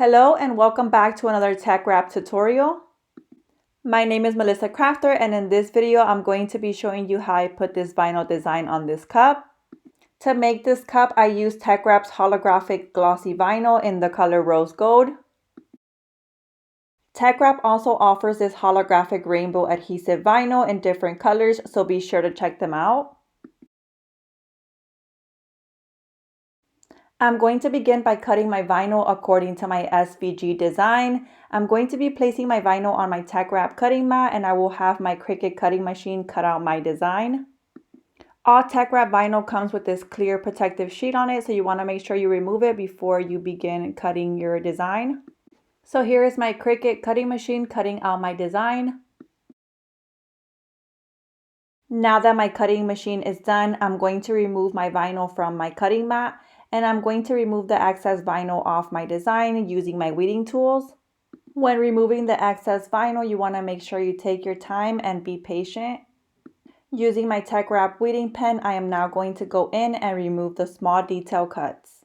Hello and welcome back to another tech wrap tutorial. My name is Melissa Crafter, and in this video I'm going to be showing you how I put this vinyl design on this cup. To make this cup I used TeckWrap's holographic glossy vinyl in the color rose gold. TeckWrap also offers this holographic rainbow adhesive vinyl in different colors, so be sure to check them out. I'm going to begin by cutting my vinyl according to my SVG design. I'm going to be placing my vinyl on my TeckWrap cutting mat, and I will have my Cricut cutting machine cut out my design. All TeckWrap vinyl comes with this clear protective sheet on it, so you want to make sure you remove it before you begin cutting your design. So here is my Cricut cutting machine cutting out my design. Now that my cutting machine is done, I'm going to remove my vinyl from my cutting mat, and I'm going to remove the excess vinyl off my design using my weeding tools. When removing the excess vinyl, you want to make sure you take your time and be patient. Using my TeckWrap weeding pen, I am now going to go in and remove the small detail cuts.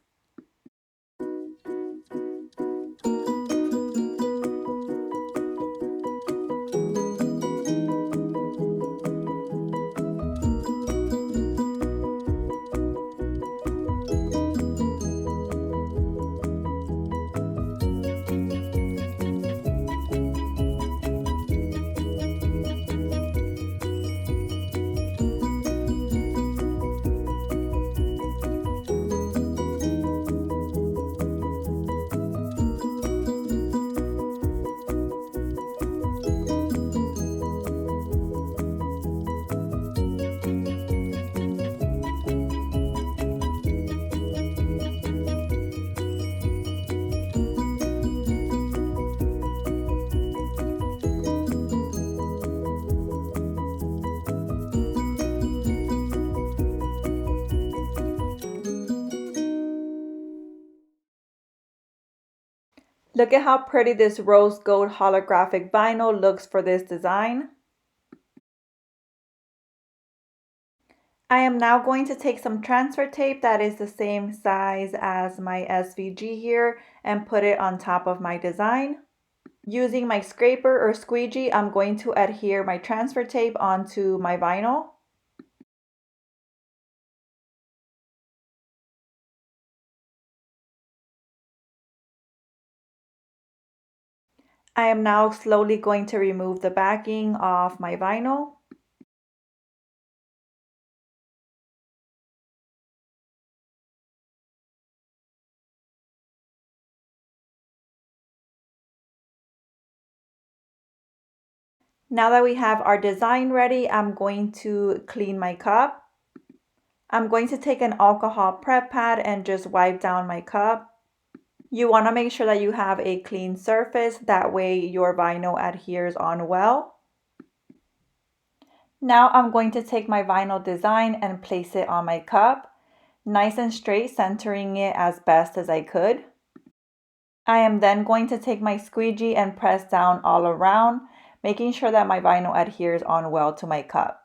Look at how pretty this rose gold holographic vinyl looks for this design. I am now going to take some transfer tape that is the same size as my SVG here and put it on top of my design. Using my scraper or squeegee, I'm going to adhere my transfer tape onto my vinyl. I am now slowly going to remove the backing off my vinyl. Now that we have our design ready, I'm going to clean my cup. I'm going to take an alcohol prep pad and just wipe down my cup. You want to make sure that you have a clean surface, that way your vinyl adheres on well. Now I'm going to take my vinyl design and place it on my cup, nice and straight, centering it as best as I could. I am then going to take my squeegee and press down all around, making sure that my vinyl adheres on well to my cup.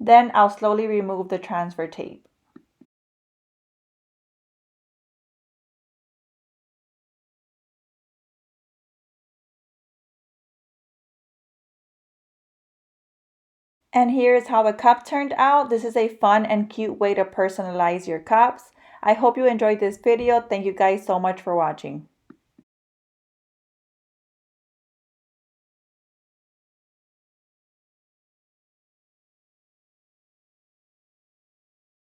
Then I'll slowly remove the transfer tape. And here's how the cup turned out. This is a fun and cute way to personalize your cups. I hope you enjoyed this video. Thank you guys so much for watching.